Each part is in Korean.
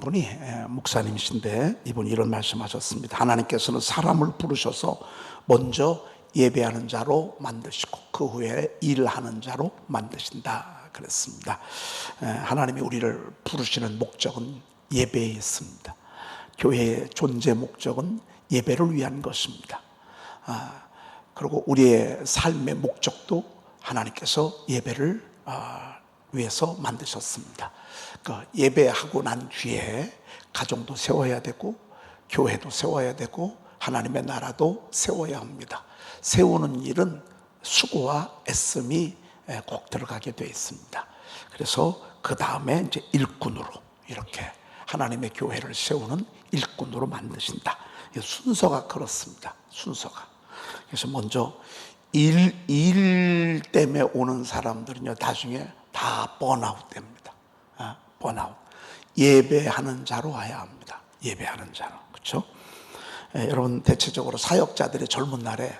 분이 목사님이신데 이분이 이런 말씀하셨습니다. 하나님께서는 사람을 부르셔서 먼저 예배하는 자로 만드시고 그 후에 일하는 자로 만드신다 그랬습니다. 하나님이 우리를 부르시는 목적은 예배에 있습니다. 교회의 존재 목적은 예배를 위한 것입니다. 그리고 우리의 삶의 목적도 하나님께서 예배를 위해서 만드셨습니다. 예배하고 난 뒤에 가정도 세워야 되고 교회도 세워야 되고 하나님의 나라도 세워야 합니다. 세우는 일은 수고와 애씀이 꼭 들어가게 되어 있습니다. 그래서 그 다음에 이제 일꾼으로 이렇게 하나님의 교회를 세우는 일꾼으로 만드신다. 순서가 그렇습니다. 순서가. 그래서 먼저 일 때문에 오는 사람들은요, 나중에 다 번아웃 됩니다. 번아웃. 예배하는 자로 와야 합니다. 예배하는 자로. 그렇죠? 여러분, 대체적으로 사역자들의 젊은 날에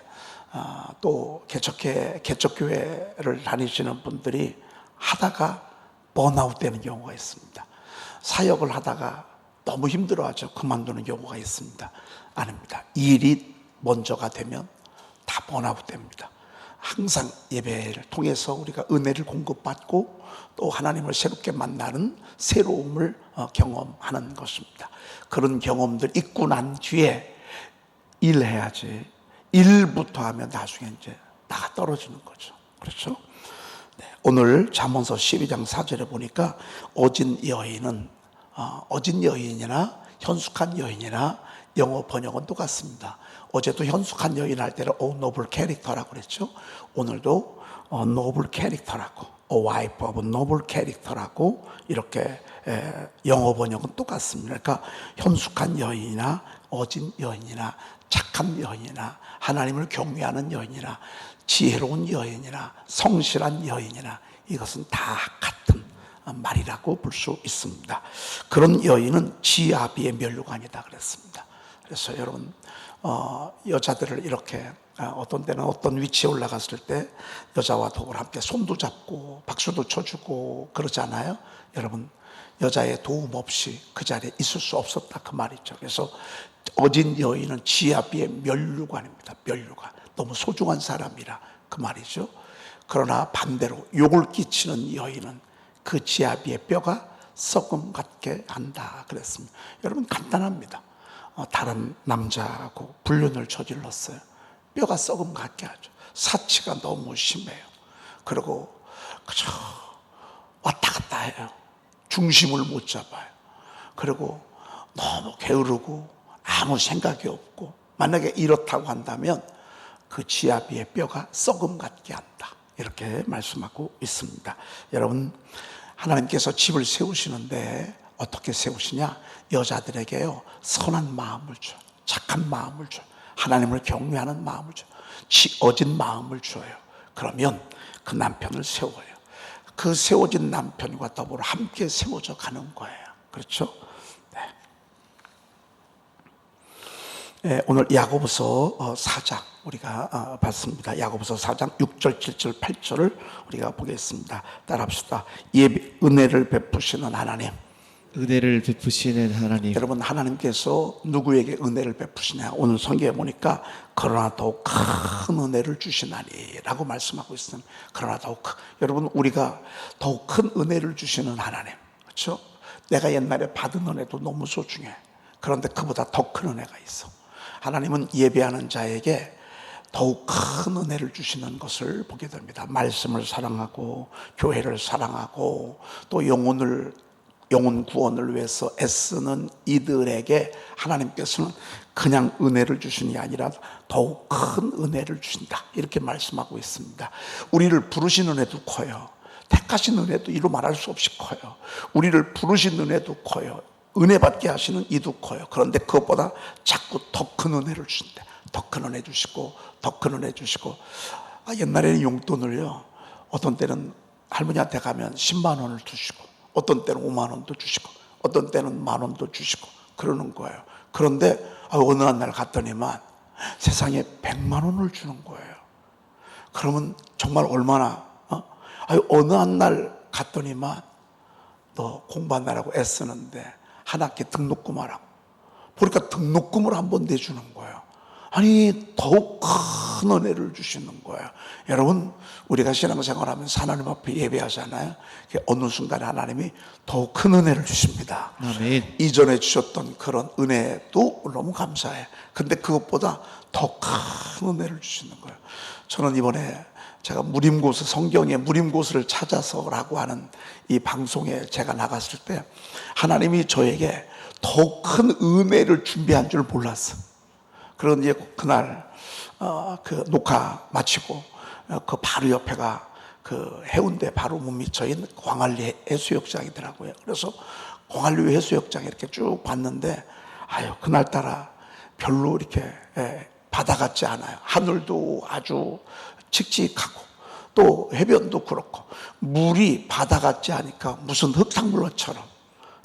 또 개척교회를 다니시는 분들이 하다가 번아웃 되는 경우가 있습니다. 사역을 하다가 너무 힘들어하죠. 그만두는 경우가 있습니다. 아닙니다. 일이 먼저가 되면 다 번아웃 됩니다. 항상 예배를 통해서 우리가 은혜를 공급받고 또 하나님을 새롭게 만나는 새로움을 경험하는 것입니다. 그런 경험들 있고 난 뒤에 일해야지. 일부터 하면 나중에 이제 나가 떨어지는 거죠. 그렇죠? 네, 오늘 잠언서 12장 4절에 보니까 어진 여인이나 현숙한 여인이나 영어 번역은 똑같습니다. 어제도 현숙한 여인 할 때는 noble character라고 그랬죠. 오늘도 noble character라고, a wife of noble character라고 이렇게 영어 번역은 똑같습니다. 그러니까 현숙한 여인이나 어진 여인이나 착한 여인이나 하나님을 경외하는 여인이나 지혜로운 여인이나 성실한 여인이나 이것은 다 같은 말이라고 볼 수 있습니다. 그런 여인은 지아비의 면류관이다 그랬습니다. 그래서 여러분, 여자들을 이렇게 어떤 때는 어떤 위치에 올라갔을 때 여자와 더불어 함께 손도 잡고 박수도 쳐주고 그러잖아요. 여러분, 여자의 도움 없이 그 자리에 있을 수 없었다 그 말이죠. 그래서 어진 여인은 지아비의 면류관입니다. 면류관. 너무 소중한 사람이라 그 말이죠. 그러나 반대로 욕을 끼치는 여인은 그 지아비의 뼈가 썩음 같게 한다 그랬습니다. 여러분, 간단합니다. 다른 남자하고 불륜을 저질렀어요. 뼈가 썩음 같게 하죠. 사치가 너무 심해요. 그리고 그저 왔다 갔다 해요. 중심을 못 잡아요. 그리고 너무 게으르고 아무 생각이 없고, 만약에 이렇다고 한다면 그 지아비의 뼈가 썩음 같게 한다, 이렇게 말씀하고 있습니다. 여러분, 하나님께서 집을 세우시는데 어떻게 세우시냐? 여자들에게요, 선한 마음을 줘요. 착한 마음을 줘요. 하나님을 경외하는 마음을 줘요. 지어진 마음을 줘요. 그러면 그 남편을 세워요. 그 세워진 남편과 더불어 함께 세워져 가는 거예요. 그렇죠? 네, 오늘 야고보서 4장 우리가 봤습니다. 야고보서 4장 6절, 7절, 8절을 우리가 보겠습니다. 따라합시다. 은혜를 베푸시는 하나님. 은혜를 베푸시는 하나님. 여러분, 하나님께서 누구에게 은혜를 베푸시냐? 오늘 성경에 보니까 그러나 더욱 큰 은혜를 주시나니 라고 말씀하고 있습니다. 그러나 더욱 여러분, 우리가 더욱 큰 은혜를 주시는 하나님, 그렇죠? 내가 옛날에 받은 은혜도 너무 소중해. 그런데 그보다 더 큰 은혜가 있어. 하나님은 예배하는 자에게 더욱 큰 은혜를 주시는 것을 보게 됩니다. 말씀을 사랑하고 교회를 사랑하고 또 영혼 구원을 위해서 애쓰는 이들에게 하나님께서는 그냥 은혜를 주시는 게 아니라 더욱 큰 은혜를 주신다, 이렇게 말씀하고 있습니다. 우리를 부르신 은혜도 커요. 택하신 은혜도 이루 말할 수 없이 커요. 우리를 부르신 은혜도 커요. 은혜 받게 하시는 이도 커요. 그런데 그것보다 자꾸 더 큰 은혜를 주신대. 더 큰 은혜 주시고 더 큰 은혜 주시고. 옛날에는 용돈을요, 어떤 때는 할머니한테 가면 10만 원을 주시고, 어떤 때는 5만 원도 주시고, 어떤 때는 1만 원도 주시고 그러는 거예요. 그런데 어느 한 날 갔더니만 세상에 100만 원을 주는 거예요. 그러면 정말 얼마나 어느 한 날 갔더니만 너 공부하느라고 애쓰는데 한 학기 등록금 하라고. 보니까 등록금을 한번 내주는 거예요. 아니, 더욱 큰 은혜를 주시는 거예요. 여러분, 우리가 신앙생활하면서 하나님 앞에 예배하잖아요. 어느 순간에 하나님이 더욱 큰 은혜를 주십니다. 아멘. 이전에 주셨던 그런 은혜도 너무 감사해. 근데 그것보다 더 큰 은혜를 주시는 거예요. 저는 이번에 제가 무림고스, 성경의 무림고스를 찾아서라고 하는 이 방송에 제가 나갔을 때 하나님이 저에게 더 큰 은혜를 준비한 줄 몰랐어. 그런데 그날 그 녹화 마치고 그 바로 옆에가 그 해운대 바로 문 미쳐인 광안리 해수욕장이더라고요. 그래서 광안리 해수욕장에 이렇게 쭉 봤는데 아유, 그날따라 별로 이렇게 바다 같지 않아요. 하늘도 아주 칙칙하고 또 해변도 그렇고 물이 바다 같지 않으니까 무슨 흙탕물처럼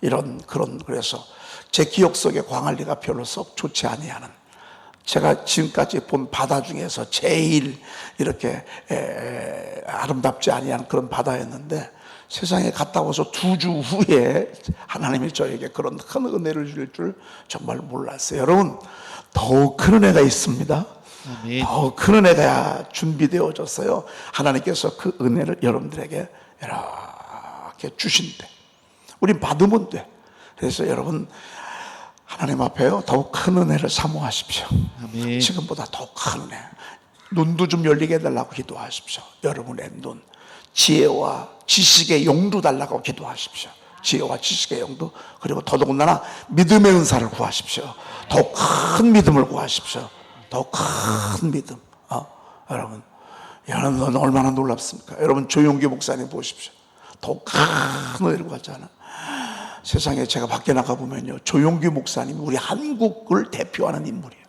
이런 그런, 그래서 제 기억 속에 광안리가 별로 썩 좋지 아니하는, 제가 지금까지 본 바다 중에서 제일 이렇게 아름답지 아니한 그런 바다였는데 세상에 갔다 와서 2주 후에 하나님이 저에게 그런 큰 은혜를 줄 줄 정말 몰랐어요. 여러분, 더 큰 은혜가 있습니다. 아멘. 더 큰 은혜가 준비되어졌어요. 하나님께서 그 은혜를 여러분들에게 이렇게 주신대. 우린 받으면 돼. 그래서 여러분, 하나님 앞에요, 더욱 큰 은혜를 사모하십시오. 아멘. 지금보다 더 큰 은혜. 눈도 좀 열리게 해달라고 기도하십시오. 여러분의 눈, 지혜와 지식의 용도 달라고 기도하십시오. 지혜와 지식의 용도, 그리고 더더군다나 믿음의 은사를 구하십시오. 더 큰 믿음을 구하십시오. 더 큰 믿음. 여러분, 여러분 얼마나 놀랍습니까? 여러분, 조용기 목사님 보십시오. 더 큰 은혜를 구하잖아요. 세상에 제가 밖에 나가보면요, 조용기 목사님이 우리 한국을 대표하는 인물이에요.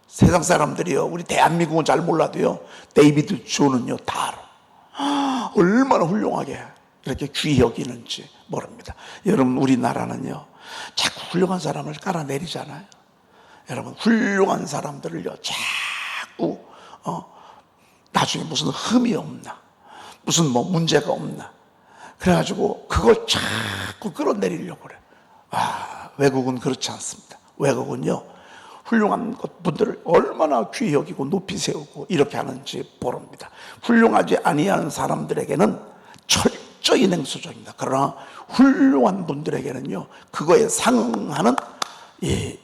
세상 사람들이요, 우리 대한민국은 잘 몰라도요, 데이비드 조는요 다 알아. 얼마나 훌륭하게 이렇게 귀히 여기는지 모릅니다. 여러분, 우리나라는요 자꾸 훌륭한 사람을 깔아내리잖아요. 여러분, 훌륭한 사람들을요 자꾸 나중에 무슨 흠이 없나, 무슨 뭐 문제가 없나, 그래가지고 그걸 자꾸 끌어내리려고 그래. 외국은 그렇지 않습니다. 외국은요, 훌륭한 분들을 얼마나 귀히 여기고 높이 세우고 이렇게 하는지 모릅니다. 훌륭하지 아니하는 사람들에게는 철저히 냉소적입니다. 그러나 훌륭한 분들에게는요, 그거에 상응하는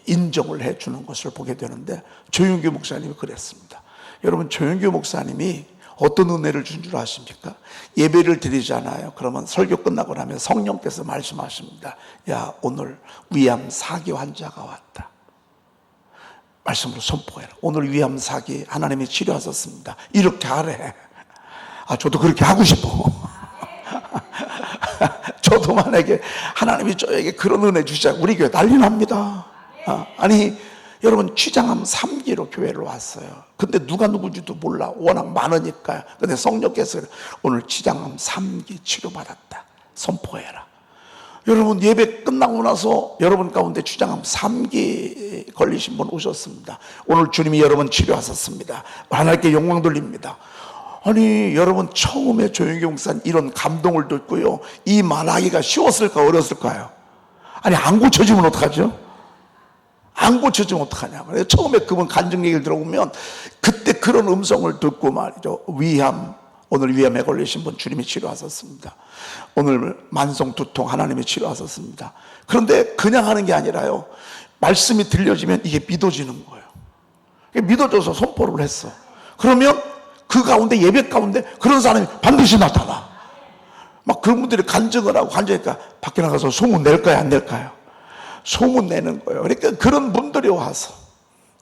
인정을 해주는 것을 보게 되는데, 조용기 목사님이 그랬습니다. 여러분, 조용기 목사님이 어떤 은혜를 준 줄 아십니까? 예배를 드리잖아요. 그러면 설교 끝나고 나면 성령께서 말씀하십니다. 야, 오늘 위암 4기 환자가 왔다. 말씀으로 선포해라. 오늘 위암 4기 하나님이 치료하셨습니다. 이렇게 하래. 저도 그렇게 하고 싶어. 저도 만약에 하나님이 저에게 그런 은혜 주시자, 우리 교회 난리 납니다. 아니, 여러분, 취장암 3기로 교회를 왔어요. 근데 누가 누군지도 몰라. 워낙 많으니까요. 근데 성령께서 오늘 취장암 3기 치료받았다. 선포해라. 여러분, 예배 끝나고 나서 여러분 가운데 취장암 3기 걸리신 분 오셨습니다. 오늘 주님이 여러분 치료하셨습니다. 하나님께 영광 돌립니다. 아니, 여러분, 처음에 조용기 목사님 이런 감동을 듣고요, 이 말하기가 쉬웠을까 어렸을까요? 아니, 안 고쳐지면 어떡하죠? 안 고쳐지면 어떡하냐. 처음에 그분 간증 얘기를 들어보면 그때 그런 음성을 듣고 말이죠, 위암, 오늘 위암에 걸리신 분 주님이 치료하셨습니다. 오늘 만성 두통 하나님이 치료하셨습니다. 그런데 그냥 하는 게 아니라요, 말씀이 들려지면 이게 믿어지는 거예요. 믿어져서 선포를 했어. 그러면 그 가운데, 예배 가운데 그런 사람이 반드시 나타나. 막 그런 분들이 간증을 하고 간증하니까 밖에 나가서 소문 낼까요, 안 낼까요? 소문 내는 거예요. 그러니까 그런 분들이 와서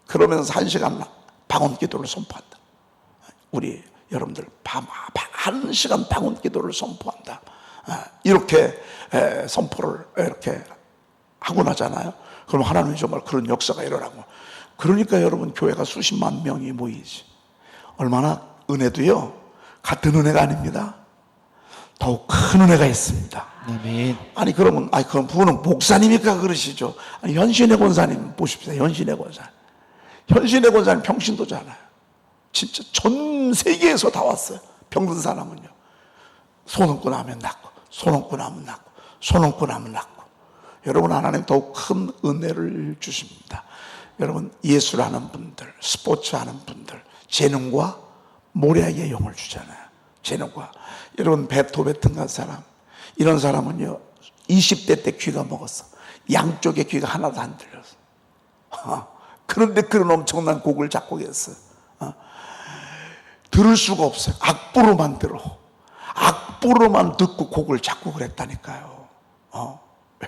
그러면서 1시간 방언 기도를 선포한다. 우리 여러분들 1시간 방언 기도를 선포한다. 이렇게 선포를 이렇게 하고 나잖아요. 그럼 하나님이 정말 그런 역사가 일어나고, 그러니까 여러분, 교회가 수십만 명이 모이지. 얼마나 은혜도요, 같은 은혜가 아닙니다. 더욱 큰 은혜가 있습니다. 아멘. 아니, 그러면, 그럼 그분은 목사님이니까 그러시죠. 아니, 현신의 권사님 보십시오. 현신의 권사님. 현신의 권사님 평신도잖아요. 진짜 전 세계에서 다 왔어요. 병든 사람은요. 손 얹고 나면 낫고, 손 얹고 나면 낫고, 손 얹고 나면 낫고. 여러분, 하나님 더욱 큰 은혜를 주십니다. 여러분, 예술 하는 분들, 스포츠 하는 분들, 재능과 모략의 영을 주잖아요. 재능과. 여러분, 베토벤 같은 사람, 이런 사람은요 20대 때 귀가 먹었어. 양쪽의 귀가 하나도 안 들렸어. 그런데 그런 엄청난 곡을 작곡했어요. 들을 수가 없어요. 악보로만 들어. 악보로만 듣고 곡을 작곡을 했다니까요.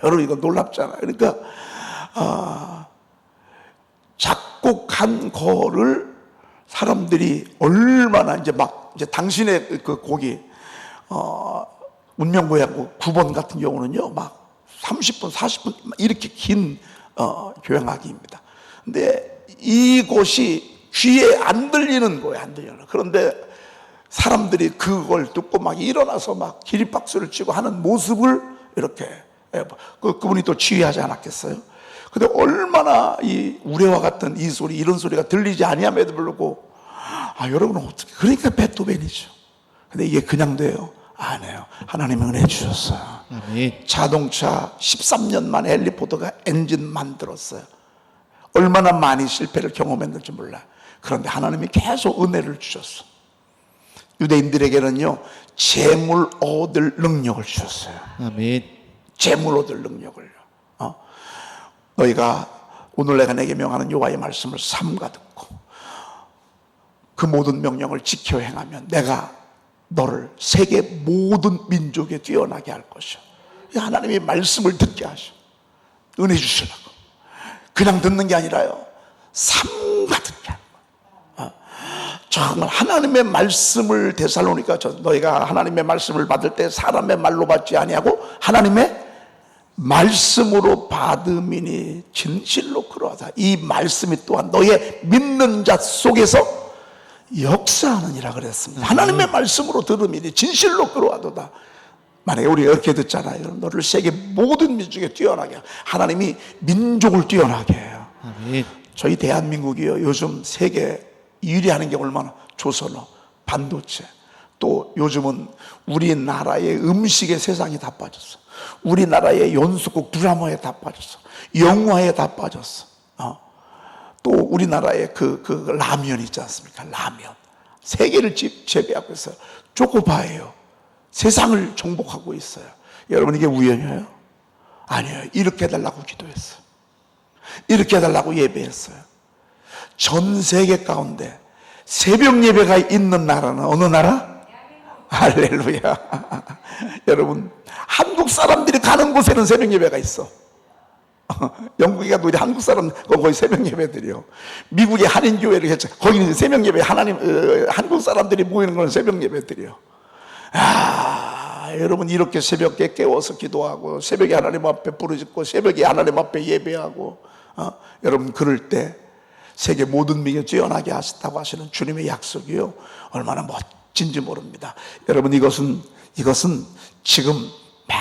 여러분, 이거 놀랍잖아요. 그러니까 작곡한 거를 사람들이 얼마나 이제 당신의 그 곡이 운명고향곡 9번 같은 경우는요 막 30분 40분 이렇게 긴 교향악기입니다. 근데 이곳이 귀에 안 들리는 거예요. 안 들려요. 그런데 사람들이 그걸 듣고 막 일어나서 막 기립박수를 치고 하는 모습을 이렇게 그분이 또 지휘하지 않았겠어요? 근데 얼마나 이 우레와 같은 이 소리, 이런 소리가 들리지 아니함에도 불구하고 여러분은 어떻게, 그러니까 베토벤이죠. 근데 이게 그냥 돼요? 안 해요. 하나님이 은혜 주셨어요. 아멘. 자동차 13년 만에 헨리 포드가 엔진 만들었어요. 얼마나 많이 실패를 경험했는지 몰라요. 그런데 하나님이 계속 은혜를 주셨어. 유대인들에게는요 재물 얻을 능력을 주셨어요. 아멘. 재물 얻을 능력을요. 너희가 오늘 내가 내게 명하는 여호와의 말씀을 삼가 듣고 그 모든 명령을 지켜 행하면 내가 너를 세계 모든 민족에 뛰어나게 할 것이야. 하나님이 말씀을 듣게 하셔. 은혜 주시라고. 그냥 듣는 게 아니라요 삼가 듣게 하는 거야. 정말 하나님의 말씀을 데살로니가 너희가 하나님의 말씀을 받을 때 사람의 말로 받지 아니하고 하나님의 말씀으로 받음이니 진실로 그러하다. 이 말씀이 또한 너의 믿는 자 속에서 역사하느니라 그랬습니다. 하나님의 말씀으로 들음이니 진실로 그러하도다. 만약에 우리가 이렇게 듣잖아요. 너를 세계 모든 민족에 뛰어나게, 하나님이 민족을 뛰어나게 해요. 아멘. 저희 대한민국이요 요즘 세계 1위 하는 게 얼마나, 조선어, 반도체, 또 요즘은 우리나라의 음식에 세상이 다 빠졌어. 우리나라의 연수국 드라마에 다 빠졌어. 영화에 다 빠졌어. 또 우리나라의 그 라면 있지 않습니까? 라면 세계를 지배하고 있어요. 초코바예요. 세상을 정복하고 있어요. 여러분, 이게 우연이에요? 아니에요. 이렇게 해달라고 기도했어요. 이렇게 해달라고 예배했어요. 전 세계 가운데 새벽 예배가 있는 나라는 어느 나라? 할렐루야. 여러분, 한국 사람들이 가는 곳에는 새벽 예배가 있어. 영국에 가도 우리 한국 사람 거기 새벽 예배 드려. 미국의 한인교회를 했죠. 거기는 새벽 예배, 한국 사람들이 모이는 건 새벽 예배 드려. 여러분, 이렇게 새벽에 깨워서 기도하고 새벽에 하나님 앞에 부르짖고 새벽에 하나님 앞에 예배하고 여러분, 그럴 때 세계 모든 민족에 뛰어나게 하셨다고 하시는 주님의 약속이요 얼마나 멋진지 모릅니다. 여러분, 이것은 지금 막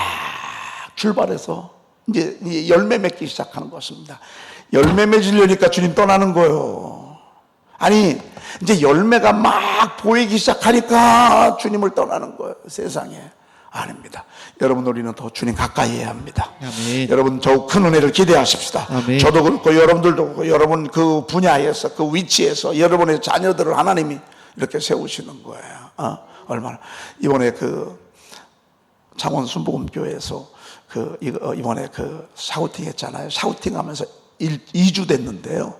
출발해서 이제 열매 맺기 시작하는 것입니다. 열매 맺으려니까 주님 떠나는 거예요. 아니, 이제 열매가 막 보이기 시작하니까 주님을 떠나는 거예요. 세상에. 아닙니다. 여러분, 우리는 더 주님 가까이 해야 합니다. 아멘. 여러분, 더욱 큰 은혜를 기대하십시다. 아멘. 저도 그렇고 여러분들도 그렇고 여러분 그 분야에서, 그 위치에서 여러분의 자녀들을 하나님이 이렇게 세우시는 거예요. 얼마나. 이번에 그 창원 순복음교회에서 이번에 샤우팅 했잖아요. 샤우팅 하면서 2주 됐는데요.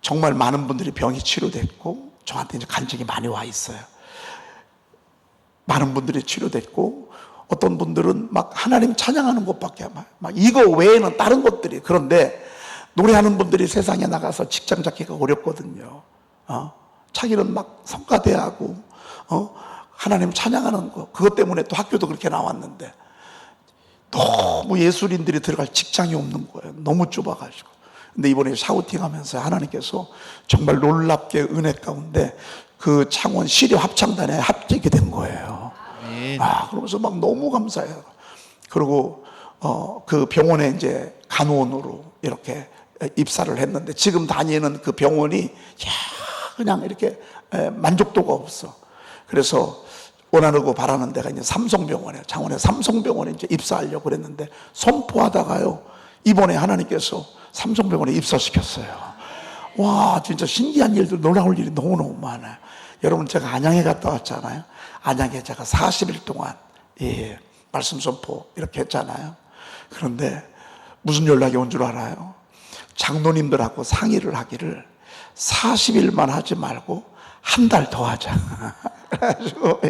정말 많은 분들이 병이 치료됐고, 저한테 이제 간증이 많이 와 있어요. 많은 분들이 치료됐고, 어떤 분들은 막 하나님 찬양하는 것밖에 막 이거 외에는 다른 것들이, 그런데 노래하는 분들이 세상에 나가서 직장 잡기가 어렵거든요. 자기는 막 성가대하고, 하나님 찬양하는 거, 그것 때문에 또 학교도 그렇게 나왔는데, 너무 예술인들이 들어갈 직장이 없는 거예요. 너무 좁아가지고. 근데 이번에 샤우팅 하면서 하나님께서 정말 놀랍게 은혜 가운데 그 창원 시립 합창단에 합격이 된 거예요. 그러면서 막 너무 감사해요. 그리고 그 병원에 이제 간호원으로 이렇게 입사를 했는데, 지금 다니는 그 병원이 그냥 이렇게 만족도가 없어. 그래서 원하고 바라는 데가 이제 삼성병원에, 장원의 삼성병원에 이제 입사하려고 그랬는데 선포하다가요, 이번에 하나님께서 삼성병원에 입사시켰어요. 와, 진짜 신기한 일들, 놀라울 일이 너무너무 많아요. 여러분, 제가 안양에 갔다 왔잖아요. 안양에 제가 40일 동안 말씀 선포 이렇게 했잖아요. 그런데 무슨 연락이 온 줄 알아요? 장로님들하고 상의를 하기를 40일만 하지 말고 한 달 더 하자. 그래가지고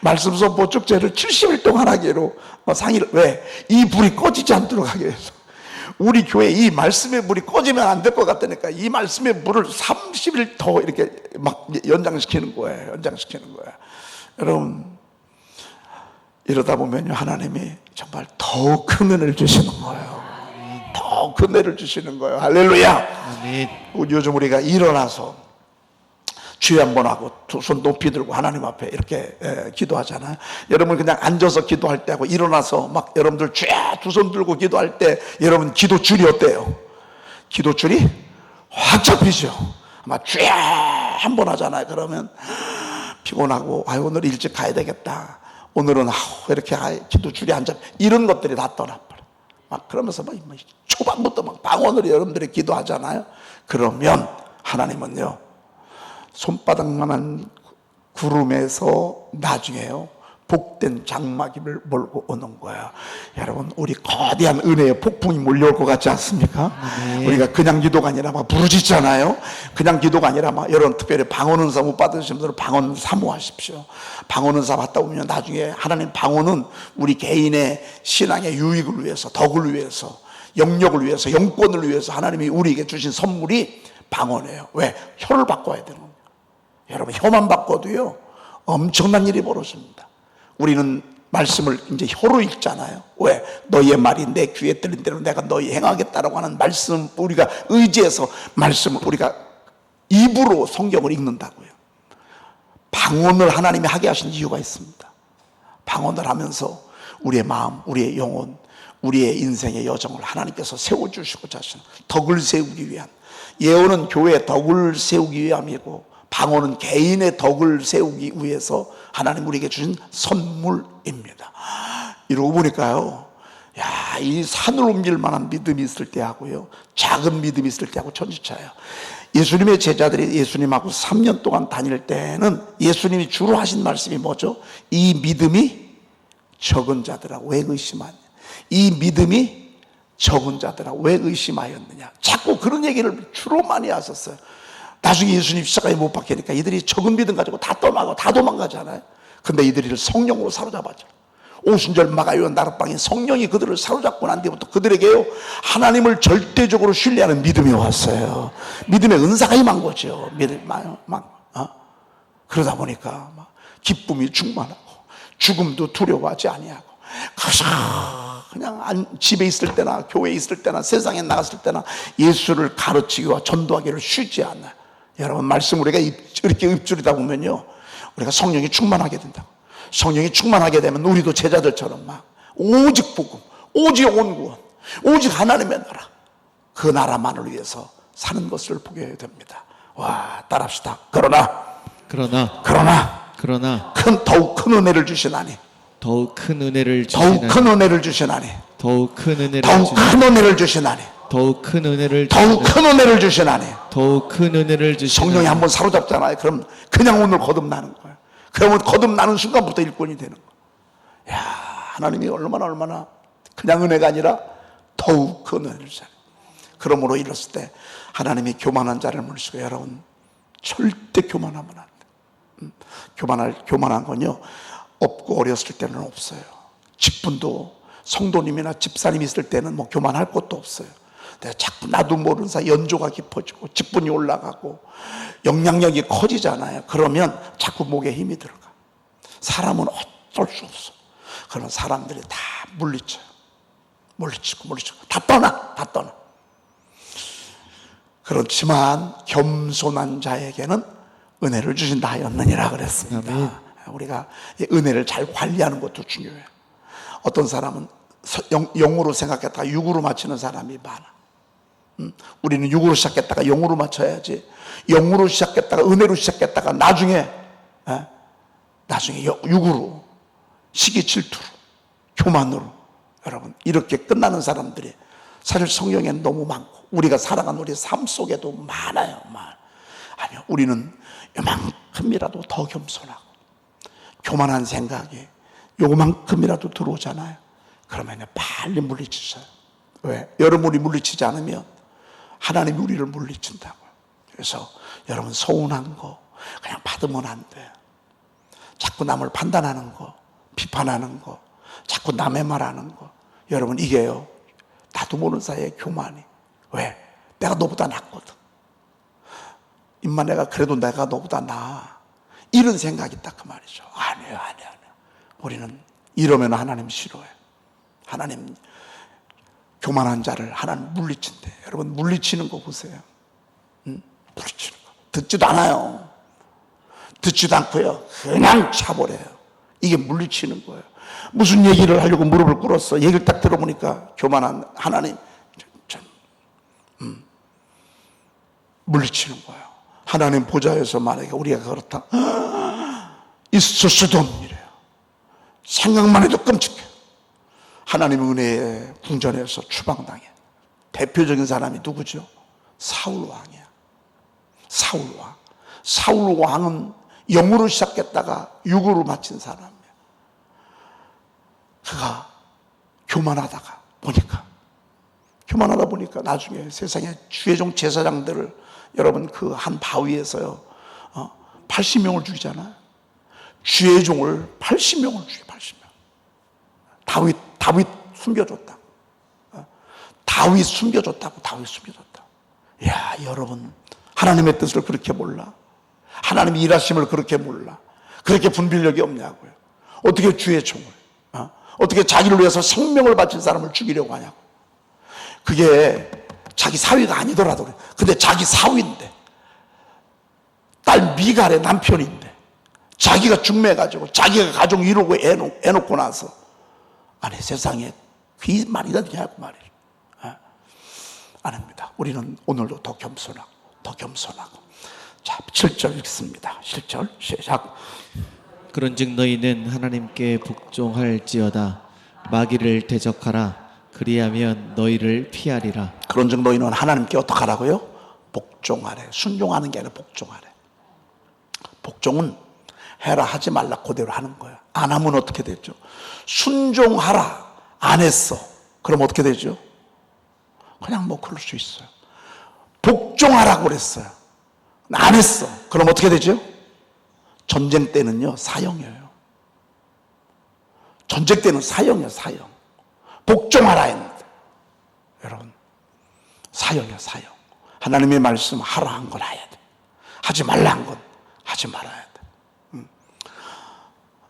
말씀 선포 축제를 70일 동안 하기로 상의를. 왜? 이 불이 꺼지지 않도록 하기 위해서. 우리 교회 이 말씀의 불이 꺼지면 안 될 것 같다니까 이 말씀의 불을 30일 더 이렇게 막 연장시키는 거예요. 연장시키는 거예요. 여러분, 이러다 보면요, 하나님이 정말 더 큰 은혜를 주시는 거예요. 더 큰 은혜를 주시는 거예요. 할렐루야. 아멘. 요즘 우리가 일어나서 주여 한번 하고 두 손 높이 들고 하나님 앞에 이렇게 기도하잖아요. 여러분, 그냥 앉아서 기도할 때 하고 일어나서 막 여러분들 주여 두 손 들고 기도할 때 여러분 기도줄이 어때요? 기도줄이 확 잡히죠. 아마 주여 한번 하잖아요. 그러면 피곤하고 오늘 일찍 가야 되겠다, 오늘은 이렇게 기도줄이 안 잡혀, 이런 것들이 다 떠나버려. 막 그러면서 막 초반부터 막 방언으로 여러분들이 기도하잖아요. 그러면 하나님은요, 손바닥만한 구름에서 나중에요 복된 장막임을 몰고 오는 거예요. 여러분, 우리 거대한 은혜의 폭풍이 몰려올 것 같지 않습니까? 네. 우리가 그냥 기도가 아니라 막 부르짖잖아요. 그냥 기도가 아니라 막, 여러분 특별히 방언은사 못 받으신 분들은 방언 사모하십시오. 방언은사 받다 보면 나중에 하나님 방언은 우리 개인의 신앙의 유익을 위해서, 덕을 위해서, 영역을 위해서, 영권을 위해서 하나님이 우리에게 주신 선물이 방언이에요. 왜? 혀를 바꿔야 되는 거예요. 여러분, 혀만 바꿔도요 엄청난 일이 벌어집니다. 우리는 말씀을 이제 혀로 읽잖아요. 왜? 너희의 말이 내 귀에 들린 대로 내가 너희 행하겠다라고 하는 말씀, 우리가 의지해서 말씀을 우리가 입으로 성경을 읽는다고요. 방언을 하나님이 하게 하신 이유가 있습니다. 방언을 하면서 우리의 마음, 우리의 영혼, 우리의 인생의 여정을 하나님께서 세워주시고자 하시는, 덕을 세우기 위한, 예언은 교회의 덕을 세우기 위함이고 방언은 개인의 덕을 세우기 위해서 하나님 우리에게 주신 선물입니다. 이러고 보니까요, 야, 이 산을 옮길 만한 믿음이 있을 때 하고요, 작은 믿음이 있을 때 하고 천지차예요. 예수님의 제자들이 예수님하고 3년 동안 다닐 때는 예수님이 주로 하신 말씀이 뭐죠? 이 믿음이 적은 자들아 왜 의심하냐? 이 믿음이 적은 자들아 왜 의심하였느냐? 자꾸 그런 얘기를 주로 많이 하셨어요. 나중에 예수님 십자가에 못 박히니까 이들이 적은 믿음 가지고 다 떠나고 다 도망가잖아요. 근데 이들이 성령으로 사로잡았죠. 오순절 마가요 나룻방에 성령이 그들을 사로잡고 난 뒤부터 그들에게요 하나님을 절대적으로 신뢰하는 믿음이 왔어요. 믿음의 은사가 임한 거죠. 그러다 보니까 막 기쁨이 충만하고 죽음도 두려워하지 아니하고 그냥 집에 있을 때나 교회에 있을 때나 세상에 나갔을 때나 예수를 가르치기와 전도하기를 쉬지 않아요. 여러분, 말씀 우리가 이렇게 읊조리다 보면요 우리가 성령이 충만하게 된다. 성령이 충만하게 되면 우리도 제자들처럼 막 오직 복음, 오직 온구원, 오직 하나님의 나라, 그 나라만을 위해서 사는 것을 보게 됩니다. 와, 따라합시다. 그러나 더욱 큰 은혜를 주시나니, 더욱 큰 은혜를 더욱 주시나니, 큰 은혜를 주시나니, 더욱 큰 은혜를 더욱 큰 은혜를 주시나니, 더욱 큰 은혜를 더욱 큰 은혜를 주시나니. 더욱 큰 은혜를 주시나니. 성령이 한번 사로잡잖아요. 그럼 그냥 오늘 거듭나는 거예요. 그러면 거듭나는 순간부터 일꾼이 되는 거예요. 야, 하나님이 얼마나 그냥 은혜가 아니라 더욱 큰 은혜를 주시나니. 그러므로 이랬을 때 하나님이 교만한 자를 물으시고, 여러분 절대 교만하면 안 돼. 교만한 건요 없고 어렸을 때는 없어요. 직분도 성도님이나 집사님 있을 때는 뭐 교만할 것도 없어요. 내가 자꾸 나도 모르는 사이 연조가 깊어지고 직분이 올라가고 영향력이 커지잖아요. 그러면 자꾸 목에 힘이 들어가. 사람은 어쩔 수 없어. 그러면 사람들이 다 물리치고 다 떠나. 그렇지만 겸손한 자에게는 은혜를 주신다 하였느니라 그랬습니다. 아멘. 우리가 은혜를 잘 관리하는 것도 중요해요. 어떤 사람은 영으로 생각했다가 육으로 맞추는 사람이 많아. 우리는 육으로 시작했다가 영으로 맞춰야지. 영으로 시작했다가 은혜로 시작했다가 나중에 나중에 육으로, 시기 질투로, 교만으로, 여러분 이렇게 끝나는 사람들이 사실 성경에는 너무 많고 우리가 살아간 우리 삶 속에도 많아요. 아니요, 우리는 요만큼이라도 더 겸손하고 교만한 생각이 요만큼이라도 들어오잖아요. 그러면 빨리 물리치셔요. 왜? 여러분이 물리치지 않으면 하나님이 우리를 물리친다고요. 그래서 여러분 서운한 거 그냥 받으면 안 돼요. 자꾸 남을 판단하는 거, 비판하는 거, 자꾸 남의 말하는 거, 여러분 이게요, 나도 모르는 사이에 교만이. 왜? 내가 너보다 낫거든. 임마 내가 그래도 내가 너보다 나아. 이런 생각이 있다 그 말이죠. 아니에요. 우리는 이러면 하나님 싫어해요. 하나님 교만한 자를 하나님 물리친대. 여러분 물리치는 거 보세요. 물리치는 거 듣지도 않아요. 듣지도 않고요, 그냥 차버려요. 이게 물리치는 거예요. 무슨 얘기를 하려고 무릎을 꿇었어. 얘기를 딱 들어보니까 교만한 하나님 물리치는 거예요. 하나님 보좌에서 만약에 우리가 그렇다 있을 수도 없는 일이에요. 생각만 해도 끔찍해요. 하나님 은혜의 궁전에서 추방당해. 대표적인 사람이 누구죠? 사울 왕이야. 사울 왕은 영으로 시작했다가 육으로 마친 사람이야. 그가 교만하다 보니까 나중에 세상에 주의종 제사장들을 여러분 그 한 바위에서요 80명을 죽이잖아요. 주의종을 80명을 죽여. 80명. 다윗 숨겨줬다. 다윗 숨겨줬다. 야, 여러분 하나님의 뜻을 그렇게 몰라? 하나님의 일하심을 그렇게 몰라? 그렇게 분별력이 없냐고요. 어떻게 주의 종을 어떻게 자기를 위해서 생명을 바친 사람을 죽이려고 하냐고. 그게 자기 사위가 아니더라도 그래. 근데 자기 사위인데, 딸 미갈의 남편인데 자기가 중매해가지고 자기가 가정 이루고 애 놓고 나서 아니 세상에 그게 말이 되냐고 말이에요. 아닙니다. 우리는 오늘도 더 겸손하고 자 7절 읽습니다. 7절 시작. 그런즉 너희는 하나님께 복종할지어다. 마귀를 대적하라. 그리하면 너희를 피하리라. 그런즉 너희는 하나님께 어떻게 하라고요? 복종하래. 순종하는 게 아니라 복종하래. 복종은 해라 하지 말라 그대로 하는 거예요. 안 하면 어떻게 되죠? 순종하라 안 했어. 그럼 어떻게 되죠? 그냥 뭐 그럴 수 있어요. 복종하라고 그랬어요. 안 했어. 그럼 어떻게 되죠? 전쟁 때는요 사형이에요. 전쟁 때는 사형이에요. 사형. 복종하라 했는데 여러분 사형이에요. 사형. 하나님의 말씀 하라 한 건 해야 돼. 하지 말라 한 건 하지 말아야 돼.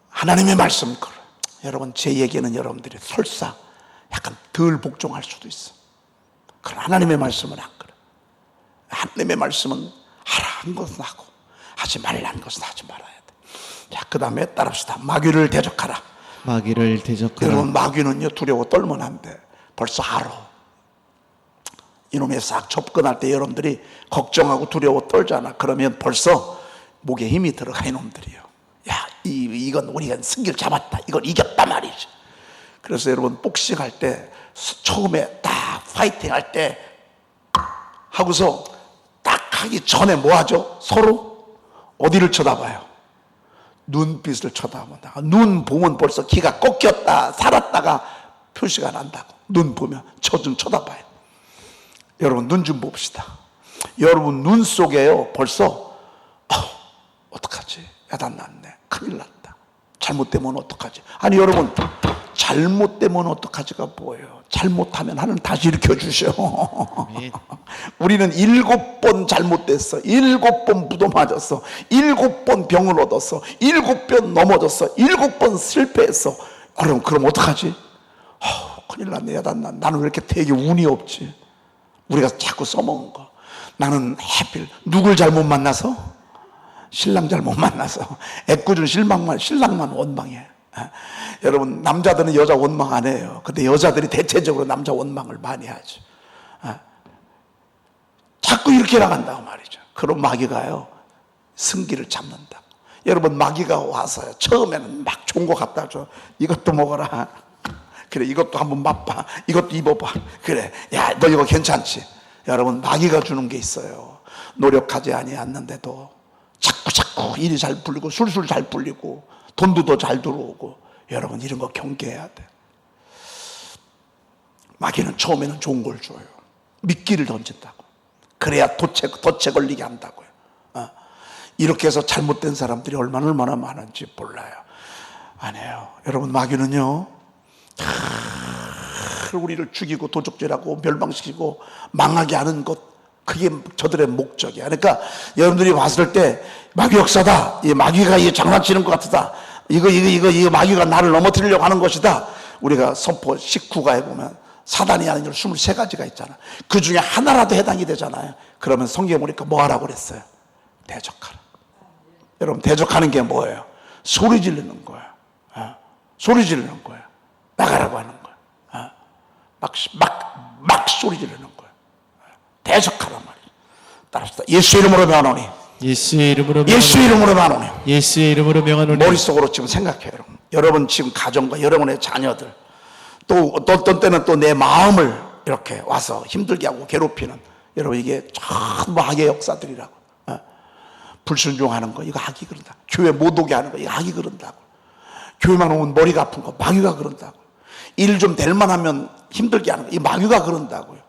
하나님의 말씀 그래. 여러분 제 얘기는 여러분들이 설사 약간 덜 복종할 수도 있어. 그러나 하나님의 말씀은 안 그래. 하나님의 말씀은 하라 한 것은 하고 하지 말라 한 것은 하지 말아야 돼. 자, 그 다음에 따라합시다. 마귀를 대적하라. 마귀를 대적하라. 여러분 마귀는요 두려워 떨면 안 돼. 벌써 알아. 이놈의 싹 접근할 때 여러분들이 걱정하고 두려워 떨잖아. 그러면 벌써 목에 힘이 들어가. 이놈들이요. 야, 이건 우리가 승기를 잡았다. 이걸 이겼단 말이지. 그래서 여러분 복싱할 때 처음에 딱 파이팅 할 때 하고서 딱 하기 전에 뭐 하죠? 서로 어디를 쳐다봐요? 눈빛을 쳐다본다. 눈 보면 벌써 기가 꺾였다 살았다가 표시가 난다고. 눈 보면 저 좀 쳐다봐요. 여러분 눈 좀 봅시다. 여러분 눈 속에요 벌써 어떡하지? 야단 났네. 큰일 났다. 잘못되면 어떡하지? 아니 여러분 잘못되면 어떡하지가 뭐예요? 잘못하면 하나님 다시 일으켜주셔. 우리는 7번 잘못됐어. 7번 부도 맞았어. 7번 병을 얻었어. 7번 넘어졌어. 7번 실패했어. 여러분 그럼 어떡하지? 큰일 났네. 야단 났네. 나는 왜 이렇게 되게 운이 없지? 우리가 자꾸 써먹은 거. 나는 하필 누굴 잘못 만나서? 신랑 잘못 만나서 애꿎은 신랑만 원망해. 여러분 남자들은 여자 원망 안 해요. 근데 여자들이 대체적으로 남자 원망을 많이 하죠. 자꾸 이렇게 나간다고 말이죠. 그럼 마귀가요 승기를 잡는다. 여러분 마귀가 와서요 처음에는 막 좋은 거 갖다 줘. 이것도 먹어라. 그래 이것도 한번 맛봐. 이것도 입어봐. 그래 야 너 이거 괜찮지. 여러분 마귀가 주는 게 있어요. 노력하지 아니었는데도 자꾸 일이 잘 풀리고 술술 잘 풀리고 돈도 더 잘 들어오고. 여러분 이런 거 경계해야 돼. 마귀는 처음에는 좋은 걸 줘요. 미끼를 던진다고. 그래야 덫에 걸리게 한다고요. 이렇게 해서 잘못된 사람들이 얼마나 많은지 몰라요. 아니에요. 여러분 마귀는요 우리를 죽이고 도적질하고 멸망시키고 망하게 하는 것, 그게 저들의 목적이야. 그러니까 여러분들이 봤을 때 마귀 역사다, 이 마귀가 이 장난치는 것 같다, 이거 마귀가 나를 넘어뜨리려고 하는 것이다. 우리가 선포 19가에 보면 사단이 하는 일 23가지가 있잖아. 그 중에 하나라도 해당이 되잖아요. 그러면 성경에 보니까 뭐 하라고 그랬어요? 대적하라. 여러분 대적하는 게 뭐예요? 소리 지르는 거예요. 소리 지르는 거예요. 나가라고 하는 거예요. 막 소리 지르는 거예요. 대적하란 말이에요. 따라합시다. 예수의 이름으로 명하노니. 예수의 이름으로 예수의 이름으로 명하노니. 예수의 이름으로 명하노니. 머릿속으로 지금 생각해요. 여러분 지금 가정과 여러분의 자녀들, 또 어떤 때는 또 내 마음을 이렇게 와서 힘들게 하고 괴롭히는, 여러분 이게 전부 악의 역사들이라고. 불순종하는 거 이거 악이 그런다. 교회 못 오게 하는 거 이거 악이 그런다고. 교회만 오면 머리가 아픈 거 마귀가 그런다고. 일 좀 될 만하면 힘들게 하는 거 이 마귀가 그런다고요.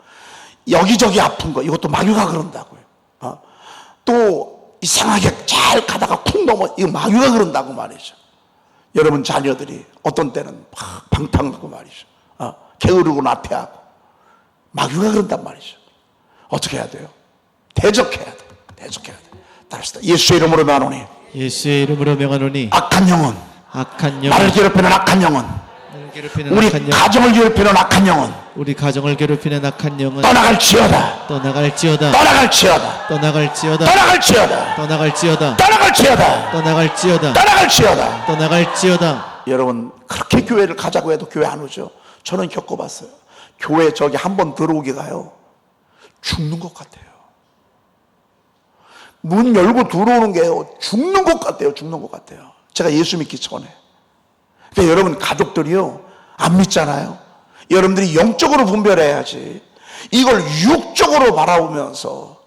여기저기 아픈 거 이것도 마귀가 그런다고요. 또 이상하게 잘 가다가 쿵 넘어 이거 마귀가 그런다고 말이죠. 여러분 자녀들이 어떤 때는 막 방탕하고 말이죠. 게으르고 나태하고 마귀가 그런단 말이죠. 어떻게 해야 돼요? 대적해야 돼. 대적해야 돼. 따라합시다. 예수의 이름으로 명하노니. 예수의 이름으로 명하노니. 악한 영혼, 악한 영혼, 나를 괴롭히는 악한 영혼, 우리 악한 영혼, 가정을 괴롭히는 악한 영혼, 우리 가정을 괴롭히는 악한 영혼 떠나갈지어다. 떠나갈지어다. 떠나갈지어다. 떠나갈지어다. 떠나갈지어다. 떠나갈지어다. 떠나갈지어다. 떠나갈지어다. 떠나갈지어다. 떠나갈지어다. 여러분 그렇게 교회를 가자고 해도 교회 안 오죠. 저는 겪어봤어요. 교회 저기 한번 들어오기가요 죽는 것 같아요. 문 열고 들어오는 게요 죽는 것 같아요. 죽는 것 같아요. 제가 예수 믿기 전에. 그러니까 여러분 가족들이요 안 믿잖아요. 여러분들이 영적으로 분별해야지. 이걸 육적으로 바라보면서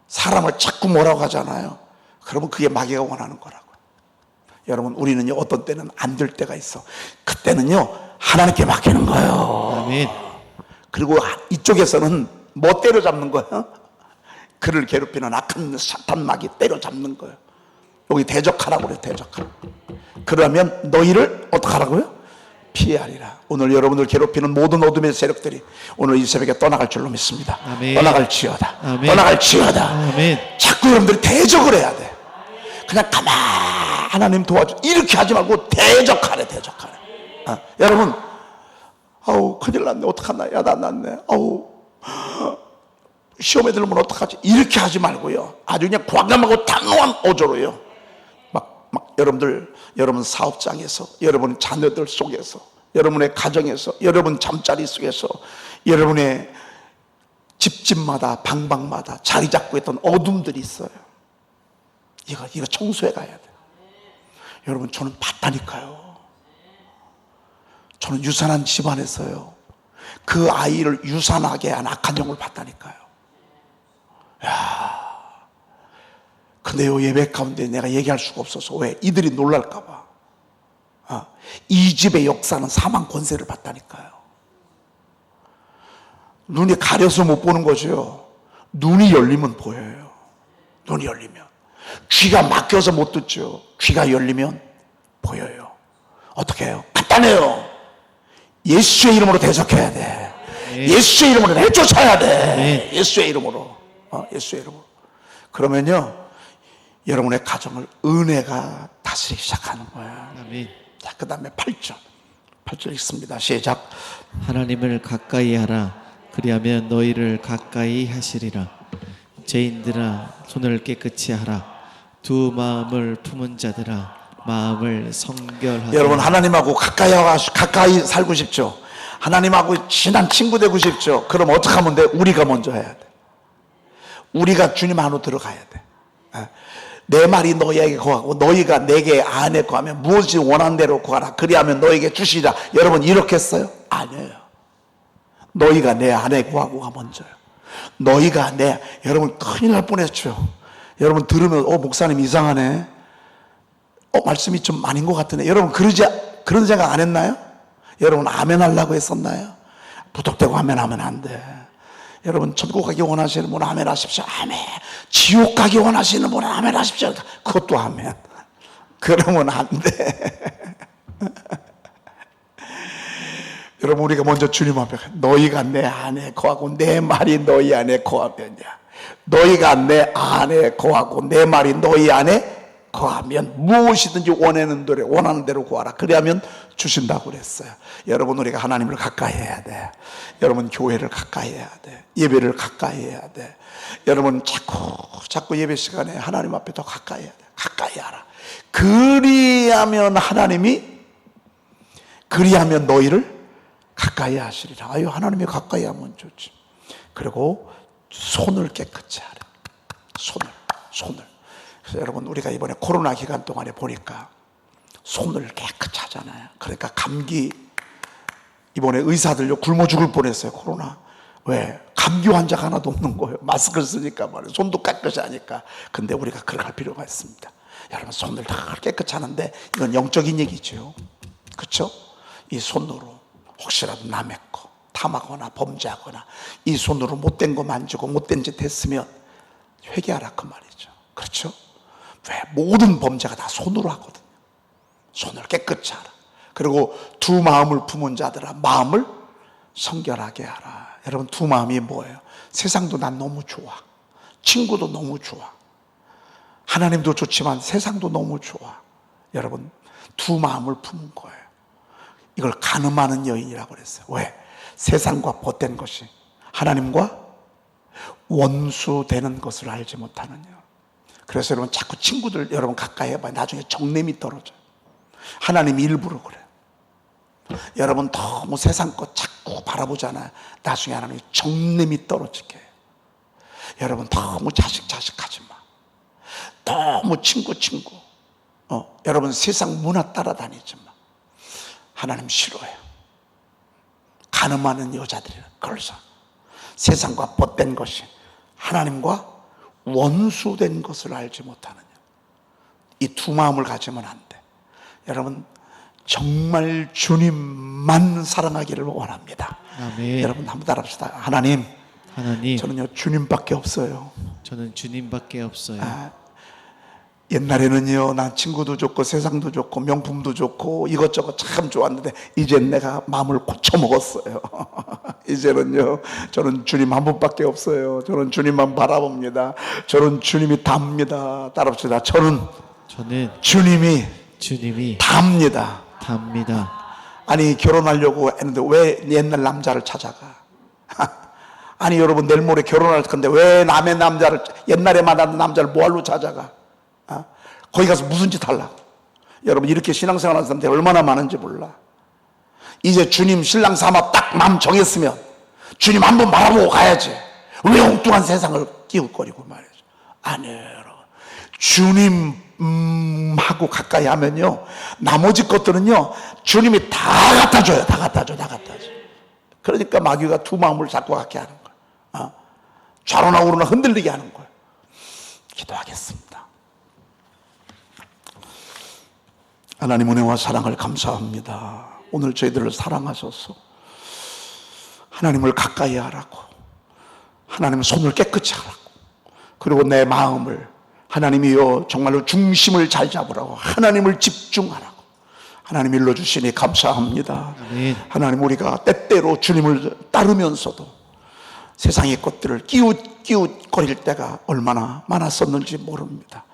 사람을 자꾸 뭐라고 하잖아요. 그러면 그게 마귀가 원하는 거라고요. 여러분 우리는요 어떤 때는 안 될 때가 있어. 그때는요 하나님께 맡기는 거예요. 아멘. 그리고 이쪽에서는 뭐 때려잡는 거예요? 그를 괴롭히는 악한 사탄 마귀 때려잡는 거예요. 여기 대적하라고 그래요. 대적하라. 그러면 너희를 어떻게 하라고요? 피하리라. 오늘 여러분을 괴롭히는 모든 어둠의 세력들이 오늘 이 새벽에 떠나갈 줄로 믿습니다. 아멘. 떠나갈지어다. 아멘. 떠나갈지어다. 아멘. 자꾸 여러분들이 대적을 해야 돼. 그냥 가만 하나님 도와줘 이렇게 하지 말고 대적하래. 대적하래. 여러분 아우 큰일 났네. 어떡하나. 야단 났네. 아우 시험에 들면 어떡하지? 이렇게 하지 말고요. 아주 그냥 과감하고 단호한 어조로요. 막 여러분 사업장에서, 여러분 자녀들 속에서, 여러분의 가정에서, 여러분 잠자리 속에서, 여러분의 집집마다 방방마다 자리 잡고 있던 어둠들이 있어요. 이거 청소해 가야 돼. 여러분 저는 봤다니까요. 저는 유산한 집안에서요. 그 아이를 유산하게 한 악한 영을 봤다니까요. 근데 요 예배 가운데 내가 얘기할 수가 없어서. 왜? 이들이 놀랄까봐. 이 집의 역사는 사망 권세를 받다니까요. 눈이 가려서 못 보는 거죠. 눈이 열리면 보여요. 눈이 열리면. 귀가 막혀서 못 듣죠. 귀가 열리면 보여요. 어떻게 해요? 간단해요. 예수의 이름으로 대적해야 돼. 예수의 이름으로 내쫓아야 돼. 예수의 이름으로. 예수의 이름으로. 그러면요 여러분의 가정을 은혜가 다스리기 시작하는 거예요. 아멘. 자, 그 다음에 8절 읽습니다. 시작. 하나님을 가까이 하라. 그리하면 너희를 가까이 하시리라. 죄인들아 손을 깨끗이 하라. 두 마음을 품은 자들아 마음을 성결하라. 여러분 하나님하고 가까이 살고 싶죠? 하나님하고 친한 친구 되고 싶죠? 그럼 어떻게 하면 돼? 우리가 먼저 해야 돼. 우리가 주님 안으로 들어가야 돼. 내 말이 너희에게 거하고 너희가 내게 안에 거하면 무엇이 원하는 대로 구하라. 그리하면 너희에게 주시리라. 여러분 이렇게 했어요? 아니에요. 너희가 내 안에 구하고가 먼저요. 너희가 여러분 큰일 날 뻔했죠. 여러분 들으면 목사님 이상하네. 말씀이 좀 아닌 것 같으네. 여러분 그런 생각 안 했나요? 여러분 아멘 하려고 했었나요? 부탁되고 아멘 하면 안 돼. 여러분 천국 가기 원하시는 분 아멘 하십시오. 아멘. 지옥 가기 원하시는 분 아멘 하십시오. 그것도 아멘. 그러면 안 돼. 여러분 우리가 먼저 주님 앞에 너희가 내 안에 거하고 내 말이 너희 안에 거하면야. 너희가 내 안에 거하고 내 말이 너희 안에 거하면 무엇이든지 원하는 대로 구하라. 그래야면 주신다고 그랬어요. 여러분 우리가 하나님을 가까이 해야 돼. 여러분 교회를 가까이 해야 돼. 예배를 가까이 해야 돼. 여러분 자꾸 예배 시간에 하나님 앞에 더 가까이 해야 돼. 가까이 하라. 그리하면 너희를 가까이 하시리라. 아유 하나님이 가까이 하면 좋지. 그리고 손을 깨끗이 하라. 손을. 그래서 여러분 우리가 이번에 코로나 기간 동안에 보니까 손을 깨끗이 하잖아요. 그러니까 감기 이번에 의사들요 굶어 죽을 뻔했어요. 코로나. 왜? 감기 환자가 하나도 없는 거예요. 마스크를 쓰니까 말이에요. 손도 깨끗이 하니까. 근데 우리가 그렇게 할 필요가 있습니다. 여러분 손을 다 깨끗이 하는데 이건 영적인 얘기죠. 그렇죠? 이 손으로 혹시라도 남의 거 탐하거나 범죄하거나 이 손으로 못된 거 만지고 못된 짓 했으면 회개하라 그 말이죠. 그렇죠? 왜? 모든 범죄가 다 손으로 하거든요. 손을 깨끗이 하라. 그리고 두 마음을 품은 자들아 마음을 성결하게 하라. 여러분 두 마음이 뭐예요? 세상도 난 너무 좋아. 친구도 너무 좋아. 하나님도 좋지만 세상도 너무 좋아. 여러분 두 마음을 품은 거예요. 이걸 간음하는 여인이라고 그랬어요. 왜? 세상과 벗된 것이 하나님과 원수되는 것을 알지 못하느냐. 그래서 여러분 자꾸 친구들 여러분 가까이 해봐요. 나중에 정냄이 떨어져요. 하나님이 일부러 그래요. 여러분 너무 세상 것 자꾸 바라보잖아요. 나중에 하나님이 정냄이 떨어지게 해요. 여러분 너무 자식 하지 마. 너무 친구 여러분 세상 문화 따라다니지 마. 하나님 싫어해요. 간음하는 여자들이라. 그래서 세상과 벗된 것이 하나님과 원수된 것을 알지 못하느냐. 이 두 마음을 가지면 안 돼. 여러분 정말 주님만 사랑하기를 원합니다. 아멘. 여러분 한번 따라합시다. 하나님 저는요 주님밖에 없어요. 저는 주님밖에 없어요. 옛날에는요 난 친구도 좋고 세상도 좋고 명품도 좋고 이것저것 참 좋았는데 이젠 내가 마음을 고쳐먹었어요. 이제는요 저는 주님 한 분밖에 없어요. 저는 주님만 바라봅니다. 저는 주님이 답니다. 따라합시다. 저는 주님이 답니다. 아니 결혼하려고 했는데 왜 옛날 남자를 찾아가? 아니 여러분 내일 모레 결혼할 건데 왜 남의 남자를 옛날에 만났던 남자를 뭐하러 찾아가? 거기 가서 무슨 짓 하려고? 여러분 이렇게 신앙생활 하는 사람들이 얼마나 많은지 몰라. 이제 주님 신랑 삼아 딱 마음 정했으면 주님 한번 바라보고 가야지. 왜 엉뚱한 세상을 끼웃거리고 말이죠. 아니에요 여러분. 주님하고 가까이 하면요 나머지 것들은요 주님이 다 갖다줘요. 다 갖다줘. 그러니까 마귀가 두 마음을 자꾸 갖게 하는 거예요. 좌로나 우로나 흔들리게 하는 거예요. 기도하겠습니다. 하나님 은혜와 사랑을 감사합니다. 오늘 저희들을 사랑하셔서 하나님을 가까이 하라고, 하나님 손을 깨끗이 하라고, 그리고 내 마음을 하나님이여 정말로 중심을 잘 잡으라고, 하나님을 집중하라고 하나님 일러주시니 감사합니다. 아멘. 하나님 우리가 때때로 주님을 따르면서도 세상의 것들을 끼웃거릴 때가 얼마나 많았었는지 모릅니다.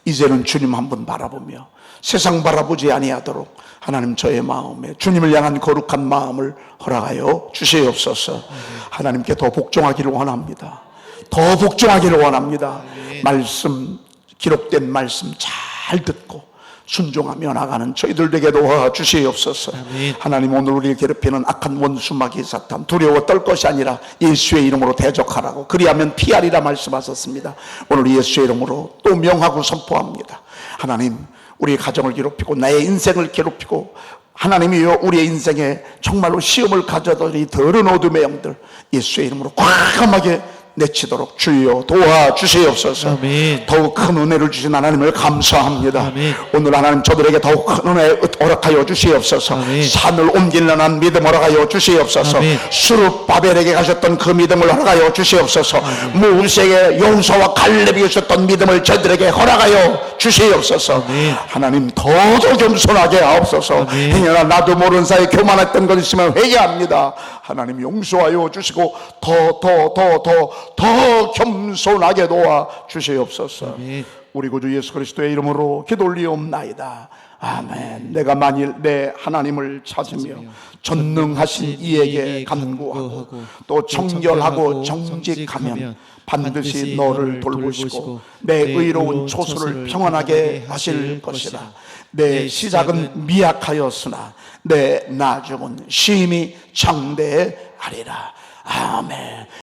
이제는 주님 한 분 바라보며 세상 바라보지 아니하도록 하나님 저의 마음에 주님을 향한 거룩한 마음을 허락하여 주시옵소서. 하나님께 더 복종하기를 원합니다. 더 복종하기를 원합니다. 말씀, 기록된 말씀 잘 듣고 순종하며 나가는 저희들에게 도와주시옵소서. 아멘. 하나님, 오늘 우리를 괴롭히는 악한 원수 마귀 사탄 두려워 떨 것이 아니라 예수의 이름으로 대적하라고, 그리하면 피하리라 말씀하셨습니다. 오늘 예수의 이름으로 또 명하고 선포합니다. 하나님, 우리 가정을 괴롭히고 나의 인생을 괴롭히고 하나님이여 우리의 인생에 정말로 시험을 가져더니 더러운 어둠의 영들 예수의 이름으로 과감하게 내치도록 주여 도와주시옵소서. 아멘. 더욱 큰 은혜를 주신 하나님을 감사합니다. 아멘. 오늘 하나님 저들에게 더욱 큰 은혜 허락하여 주시옵소서. 아멘. 산을 옮기려는 믿음 허락하여 주시옵소서. 아멘. 수르 바벨에게 가셨던 그 믿음을 허락하여 주시옵소서. 모세에게 여호수아와 갈렙이 있었던 믿음을 저들에게 허락하여 주시옵소서. 아멘. 하나님 더더 겸손하게 하옵소서. 아멘. 행여나 나도 모르는 사이에 교만했던 것 있으면 회개합니다. 하나님 용서하여 주시고 더 겸손하게 도와 주시옵소서. 아멘. 우리 구주 예수 그리스도의 이름으로 기도 올리옵나이다. 아멘. 내가 만일 내 하나님을 찾으며 전능하신 이에게 간구하고 또 정결하고 정직하면 반드시 너를 돌보시고 내 의로운 초소를 평안하게 하실 것이라. 내 시작은 미약하였으나 내 나중은 심히 장대하리라. 아멘.